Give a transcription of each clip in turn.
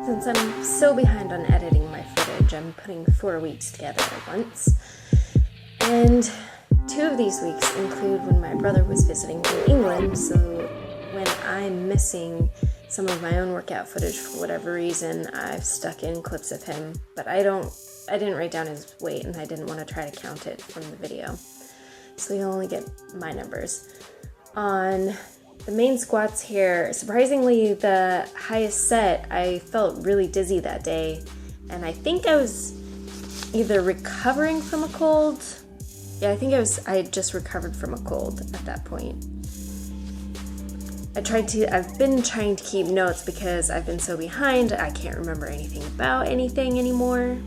Since I'm so behind on editing my footage, I'm putting 4 weeks together at once. And 2 of these weeks include when my brother was visiting from England, so when I'm missing some of my own workout footage for whatever reason, I've stuck in clips of him, but I didn't write down his weight and I didn't want to try to count it from the video. So you'll only get my numbers. On the main squats here, surprisingly, the highest set, I felt really dizzy that day, and I think I was either recovering from a cold. Yeah, I think I had just recovered from a cold at that point. I've been trying to keep notes because I've been so behind, I can't remember anything about anything anymore.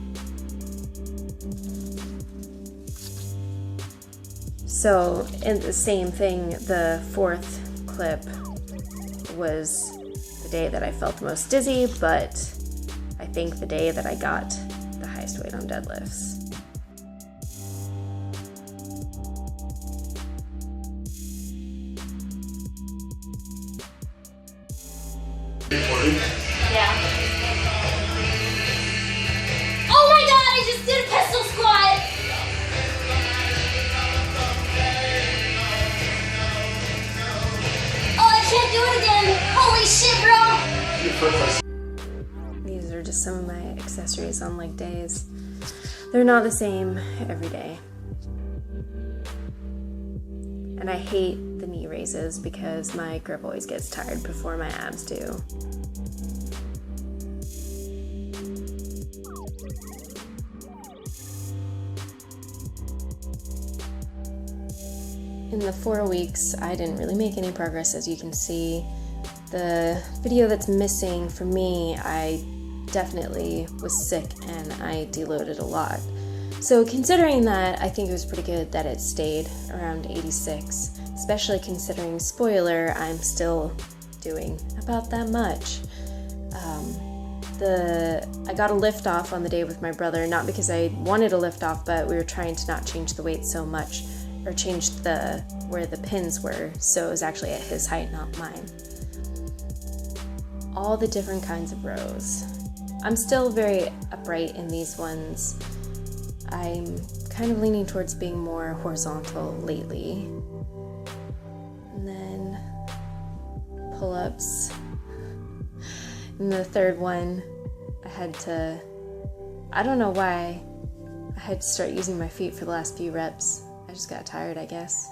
So, and the same thing, the 4th clip was the day that I felt the most dizzy, but I think the day that I got the highest weight on deadlifts. Yeah. Oh my god, I just did a pistol squat! Oh, I can't do it again! Holy shit, bro! These are just some of my accessories on leg days. They're not the same every day. And I hate the knee raises because my grip always gets tired before my abs do. In the 4 weeks, I didn't really make any progress, as you can see. The video that's missing for me, I definitely was sick and I deloaded a lot. So considering that, I think it was pretty good that it stayed around 86, especially considering, spoiler, I'm still doing about that much. I got a lift off on the day with my brother, not because I wanted a lift off, but we were trying to not change the weight so much, or change where the pins were, so it was actually at his height, not mine. All the different kinds of rows. I'm still very upright in these ones. I'm kind of leaning towards being more horizontal lately. And then pull-ups. And the third one, I don't know why, I had to start using my feet for the last few reps. I just got tired, I guess.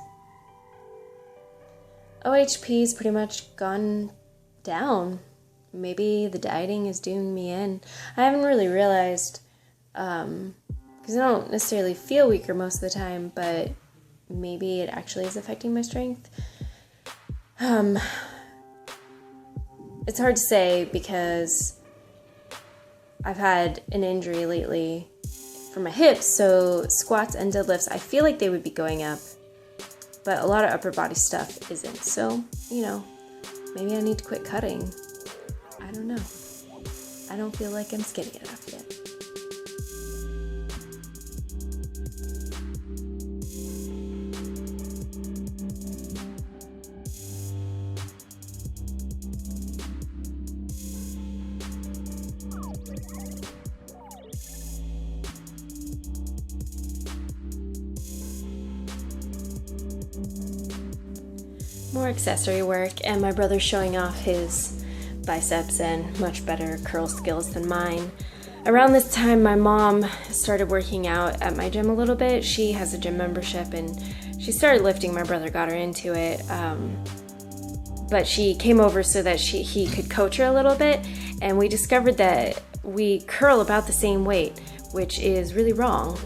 OHP's pretty much gone down. Maybe the dieting is doing me in. I haven't really realized, because I don't necessarily feel weaker most of the time, but maybe it actually is affecting my strength. It's hard to say because I've had an injury lately for my hips, so squats and deadlifts, I feel like they would be going up, but a lot of upper body stuff isn't. So, maybe I need to quit cutting. I don't know. I don't feel like I'm skinny enough yet. More accessory work, and my brother showing off his biceps and much better curl skills than mine. Around this time, my mom started working out at my gym a little bit. She has a gym membership and she started lifting. My brother got her into it, but she came over so that he could coach her a little bit, and we discovered that we curl about the same weight, which is really wrong.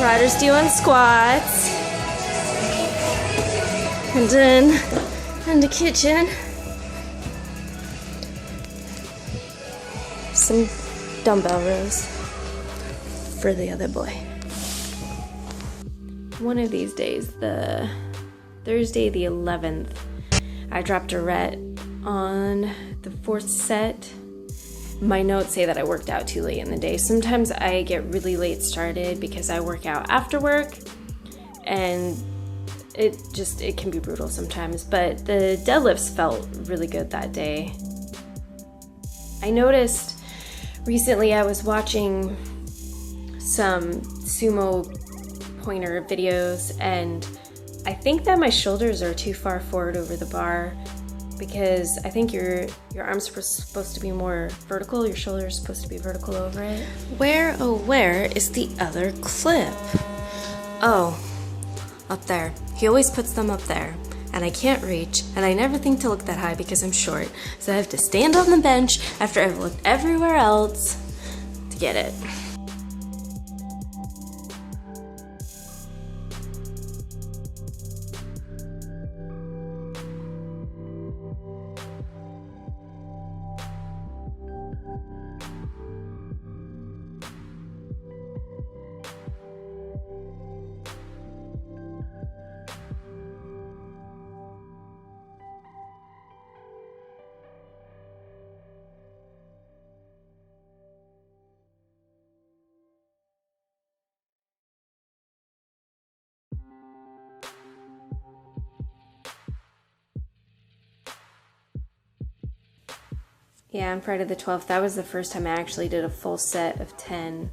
Ryder's doing squats. And then in the kitchen, some dumbbell rows for the other boy. One of these days, the Thursday the 11th, I dropped a ret on the 4th set. My notes say that I worked out too late in the day. Sometimes I get really late started because I work out after work, and it can be brutal sometimes, but the deadlifts felt really good that day. I noticed recently I was watching some sumo pointer videos, and I think that my shoulders are too far forward over the bar, because I think your arms are supposed to be more vertical, your shoulders are supposed to be vertical over it. Where, oh where is the other clip? Oh, up there. He always puts them up there, and I can't reach, and I never think to look that high because I'm short, so I have to stand on the bench after I've looked everywhere else to get it. Yeah, on Friday the 12th, that was the first time I actually did a full set of 10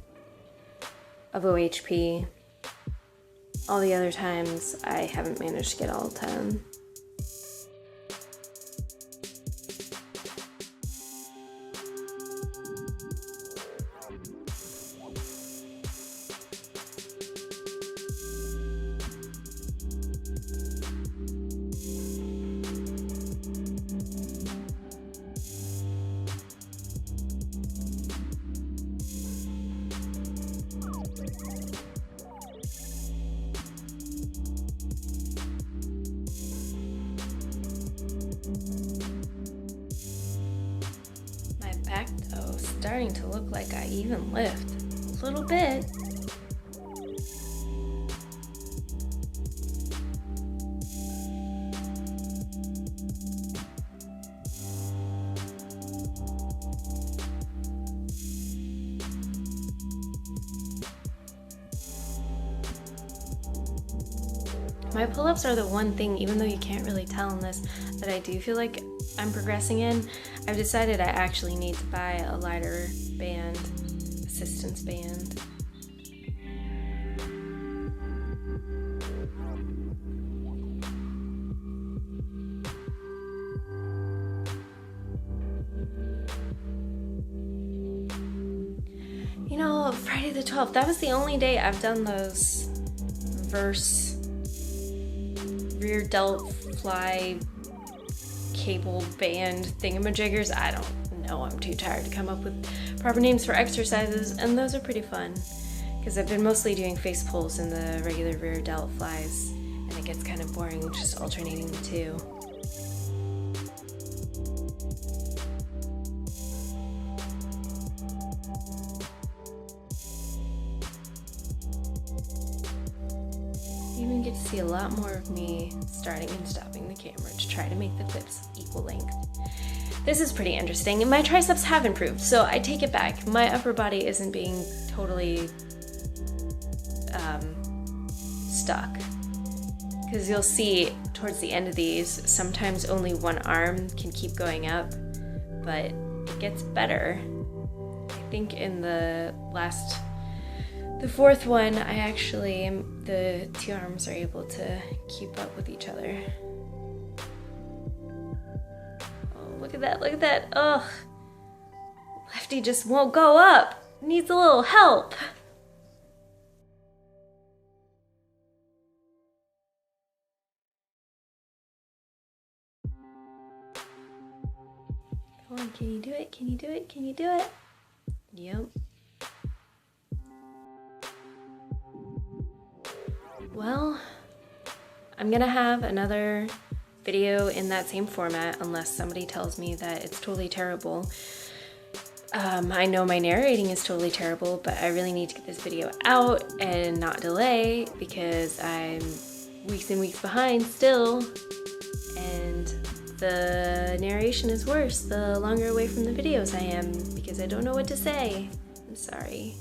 of OHP. All the other times, I haven't managed to get all 10. Back though, starting to look like I even lift a little bit. My pull-ups are the one thing, even though you can't really tell in this, that I do feel like I'm progressing in. I've decided I actually need to buy a lighter band, assistance band. You know, Friday the 12th, that was the only day I've done those verse rear delt fly cable band thingamajiggers. I don't know, I'm too tired to come up with proper names for exercises, and those are pretty fun because I've been mostly doing face pulls in the regular rear delt flies, and it gets kind of boring just alternating the two. You even get to see a lot more of me starting and stopping the camera to try to make the clips equal length. This is pretty interesting, and my triceps have improved, so I take it back. My upper body isn't being totally stuck. Because you'll see towards the end of these, sometimes only one arm can keep going up, but it gets better. I think in the fourth one, I actually, the two arms are able to keep up with each other. Oh, look at that, look at that. Ugh. Lefty just won't go up. Needs a little help. Come on, can you do it? Can you do it? Can you do it? Yep. Well, I'm gonna have another video in that same format unless somebody tells me that it's totally terrible. I know my narrating is totally terrible, but I really need to get this video out and not delay because I'm weeks and weeks behind still, and the narration is worse the longer away from the videos I am because I don't know what to say. I'm sorry.